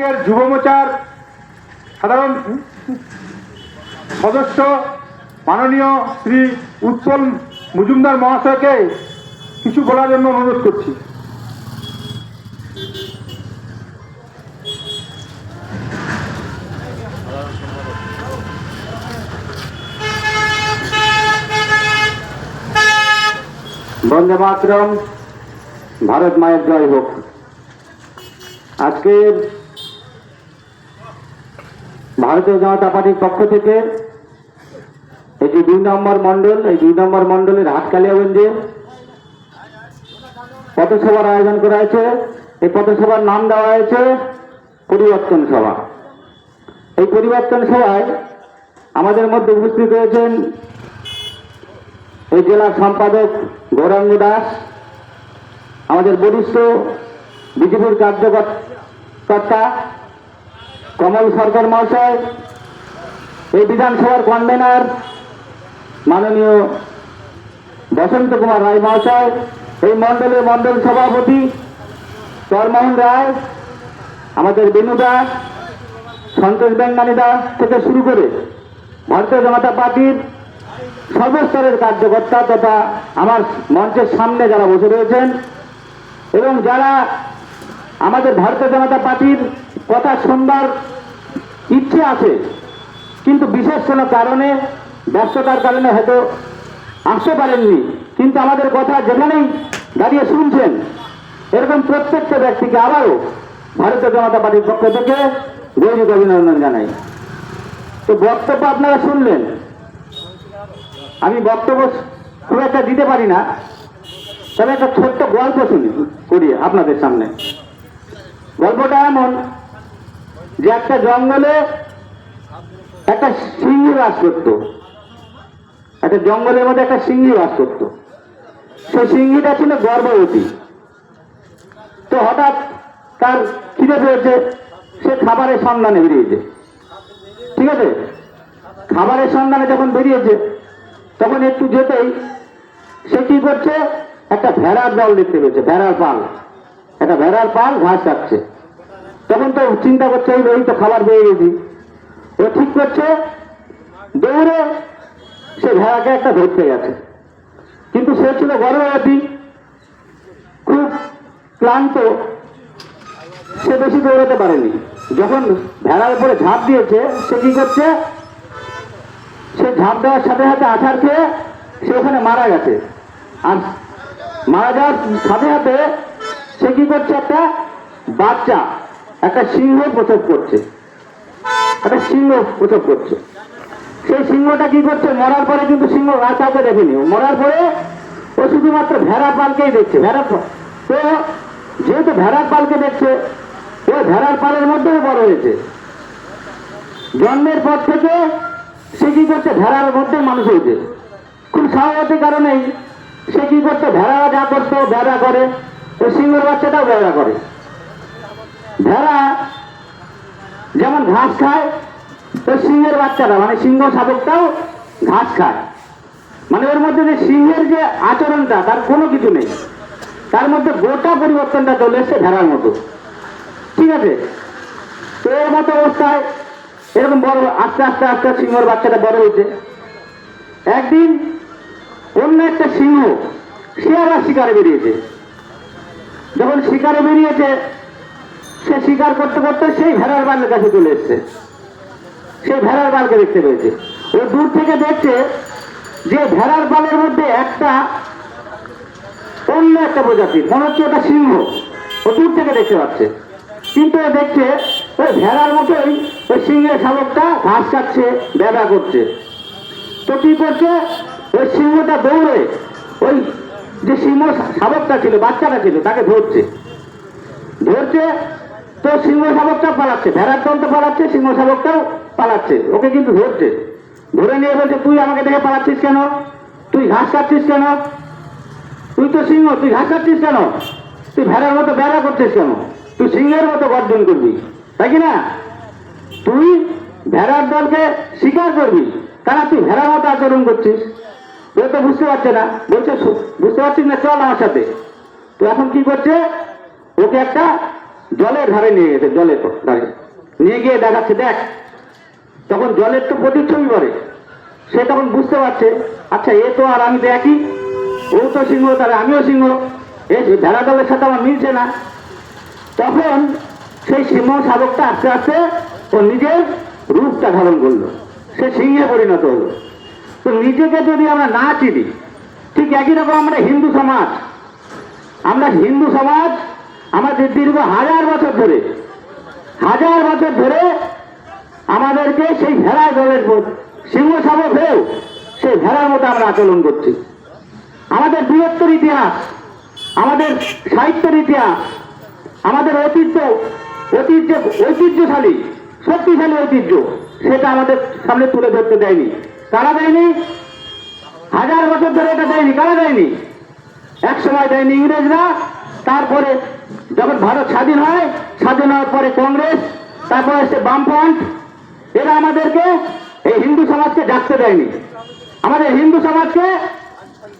এর যুব মোর্চার সাধারণ সদস্য মাননীয় শ্রী উৎপল মজুমদার মহাশয়কে কিছু বলার জন্য অনুরোধ করছি। বন্দে মাতরম, ভারত মায়ের জয় হোক। আজকে ভারতীয় জনতা পার্টির পক্ষ থেকে এই যে 2 নম্বর মণ্ডল, এই 2 নম্বর মণ্ডলের হাটকালিয়াগঞ্জে পথসভার আয়োজন করা হয়েছে। এই পথসভার নাম দেওয়া হয়েছে পরিবর্তন সভা। এই পরিবর্তন সভায় আমাদের মধ্যে উপস্থিত হয়েছেন এই জেলার সম্পাদক গৌরাঙ্গ দাস, আমাদের বরিষ্ঠ বিজেপির কার্যকর্তা কমল সরকার মহাশয়, এই বিধানসভার কনভেনার মাননীয় বসন্ত কুমার রায় মহাশয়, এই মণ্ডলের মণ্ডল সভাপতি চরমোহন রায়, আমাদের বেনুদা, সন্তোষ বেঙ্গানীদা থেকে শুরু করে ভারতীয় জনতা পার্টির সর্বস্তরের কার্যকর্তা তথা আমার মঞ্চের সামনে যারা বসে রয়েছেন এবং যারা আমাদের ভারতীয় জনতা পার্টির কথা শুনবার ইচ্ছে আছে কিন্তু বিশেষ কোনো কারণে, ব্যস্ততার কারণে হয়তো আসতে পারেননি, কিন্তু আমাদের কথা যেখানেই দাঁড়িয়ে শুনছেন, এরকম প্রত্যেকটা ব্যক্তিকে আবারও ভারতীয় জনতা পার্টির পক্ষ থেকে গৌরব অভিনন্দন জানাই। তো বক্তব্য আপনারা শুনলেন, আমি বক্তব্য খুব একটা দিতে পারি না, তবে একটা ছোট্ট গল্প করি আপনাদের সামনে। গল্পটা এমন যে একটা জঙ্গলে একটা সিংহ বাস করত, একটা জঙ্গলের মধ্যে একটা সিংহ বাস করত। সেই সিংহীটা ছিল গর্ভবতী। তো হঠাৎ তার খিদে পেয়েছে, সে খাবারের সন্ধানে বেরিয়েছে। ঠিক আছে, খাবারের সন্ধানে যখন বেরিয়েছে তখন একটু যেতেই সে কি করছে, একটা ভেড়ার দল দেখতে পেয়েছে, ভেড়ার পাল, একটা ভেড়ার পাল ঘাস খাচ্ছে। তখন তো চিন্তা করছে এই তো খাবার পেয়ে গেছি। ও ঠিক করছে দৌড়ে সে ভেড়াকে একটা ধরতে গেছে, কিন্তু সে ছিল গর্ভবতী, খুব ক্লান্ত, সে বেশি দৌড়াতে পারেনি। যখন ভেড়ার উপরে ঝাঁপ দিয়েছে, সে কি করছে, সে ঝাঁপ দেওয়ার সাথে সাথে আছাড় খেয়ে সে ওখানে মারা গেছে। আর মারা যাওয়ার সাথে সাথে সে কি করছে, একটা বাচ্চা, একটা সিংহ প্রসব করছে, একটা সিংহ প্রসব করছে। সেই সিংহটা কি করছে, মরার পরে কিন্তু সিংহ আর কাউকে দেখেনি। মরার পরে ও শুধুমাত্র ভেড়ার পালকেই দেখছে। ভেড়ার তো যেহেতু ভেড়ার পালকে দেখছে, ও ভেড়ার পালের মধ্যেও বড় হয়েছে। জন্মের পর থেকে সে কি করছে, ভেড়ার মধ্যে মানুষ হয়েছে। খুব স্বাভাবিক কারণেই সে কি করছে, ভেড়া যা করতো ভেড়া করে, ওই সিংহের বাচ্চাটাও ভেড়া করে। ভেড়া যেমন ঘাস খায়, ওই সিংহের বাচ্চাটা মানে সিংহ শাবকটাও ঘাস খায়। মানে ওর মধ্যে যে সিংহের যে আচরণটা, তার কোনো কিছু নেই, তার মধ্যে গোটা পরিবর্তনটা চলে এসছে ভেড়ার মতো। ঠিক আছে, তো এর মতো অবস্থায় এরকম বড় আস্তে আস্তে আস্তে সিংহের বাচ্চাটা বড় হয়েছে। একদিন অন্য একটা সিংহ সে আবার শিকারে বেরিয়েছে। যখন শিকারে বেরিয়েছে, সে শিকার করতে করতে সেই ভেড়ার বালের কাছে চলে এসছে। সেই ভেড়ার বালকে দেখতে পেয়েছে। ও দূর থেকে দেখছে যে ভেড়ার বালের মধ্যে একটা অন্য একটা প্রজাতির, মনে হচ্ছে ওটা সিংহ। ও দূর থেকে দেখতে পাচ্ছে, কিন্তু ও দেখছে ওই ভেড়ার মতোই ওই সিংহের শাবকটা ঘাস খাচ্ছে, ব্যাধা করছে। তো কি করছে, ওই সিংহটা দৌড়ে ওই যে সিংহ শাবকটা ছিল, বাচ্চাটা ছিল, তাকে ধরছে। তো সিংহ শাবকটা পালাচ্ছে, ভেড়ার দল তো পালাচ্ছে, সিংহ শাবকটাও পালাচ্ছে, ওকে কিন্তু ধরছে। ধরে নিয়ে বলছে, তুই আমাকে দেখে পালাচ্ছিস কেন, তুই ঘাস খাচ্ছিস কেন, তুই তো সিংহ, তুই ঘাস খাচ্ছিস কেন, তুই ভেড়ার মতো বেড়া করছিস কেন, তুই সিংহের মতো গর্জন করবি, তাই কি না? তুই ভেড়ার দলকে শিকার করবি, কারণ তুই ভেড়ার মতো আচরণ করছিস। ও তো বুঝতে পারছে না, বলছে বুঝতে পারছিস না, চল আমার সাথে। তো এখন কি করছে, ওকে একটা জলের ধারে নিয়ে গেছে, জলের ধারে নিয়ে গিয়ে দেখাচ্ছে, দেখ। তখন জলের তো প্রতিচ্ছবি পড়ে, সে তখন বুঝতে পারছে, আচ্ছা এ তো আর আমি তো একই, ও তো সিংহ, তাহলে আমিও সিংহ, এই ভেড়া দলের সাথে আমার মিলছে না। তখন সেই সিংহ শাবকটা আস্তে আস্তে ও নিজের রূপটা ধারণ করলো, সে সিংহে পরিণত হলো। তো নিজেকে যদি আমরা না চিনি, ঠিক একই রকম আমরা হিন্দু সমাজ, আমাদের দীর্ঘ হাজার বছর ধরে আমাদেরকে সেই ভেড়ার দলের সিংহ শাবক হয়েও সেই ভেড়ার মতো আমরা আচরণ করছি। আমাদের বৃহত্তর ইতিহাস, আমাদের সাহিত্যের ইতিহাস, আমাদের ঐতিহ্যশালী শক্তিশালী ঐতিহ্য, সেটা আমাদের সামনে তুলে ধরতে দেয়নি। কারা দেয়নি? হাজার বছর ধরে এটা দেয়নি। কারা দেয়নি? এক সময় দেয়নি ইংরেজরা, তারপরে যখন ভারত স্বাধীন হয়, স্বাধীন হওয়ার পরে কংগ্রেস, তারপরে এসে বামফ্রন্ট, এরা আমাদেরকে এই হিন্দু সমাজকে ডাকতে দেয়নি। আমাদের হিন্দু সমাজকে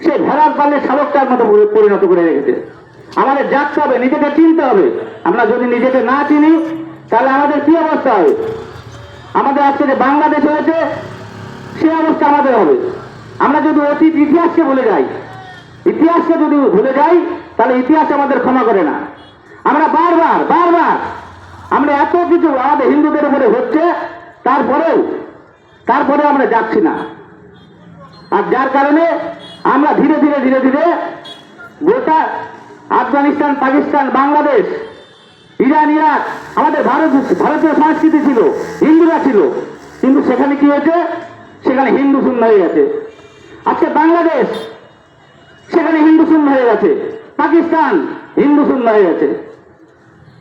সে ভেড়ার পালের শাবকটার মতো পরিণত করে রেখেছে। আমাদের জাগতে হবে, নিজেকে চিনতে হবে। আমরা যদি নিজেকে না চিনি, তাহলে আমাদের কি অবস্থা হবে? আমাদের আজকে যে বাংলাদেশ হয়েছে, সে অবস্থা আমাদের হবে। আমরা যদি অতীত ইতিহাসকে ভুলে যাই, তাহলে ইতিহাস আমাদের ক্ষমা করে না। আমরা বারবার আমরা এত কিছু আমাদের হিন্দুদের উপরে হচ্ছে, তারপরে আমরা যাচ্ছি না। আর যার কারণে আমরা ধীরে ধীরে গোটা আফগানিস্তান, পাকিস্তান, বাংলাদেশ, ইরান, ইরাক, আমাদের ভারতীয় সংস্কৃতি ছিল, হিন্দুরা ছিল, কিন্তু সেখানে কি হয়েছে? সেখানে হিন্দু শূন্য হয়ে গেছে। আজকে বাংলাদেশ, সেখানে হিন্দু শূন্য হয়ে গেছে। পাকিস্তান, হিন্দু শূন্য হয়ে গেছে।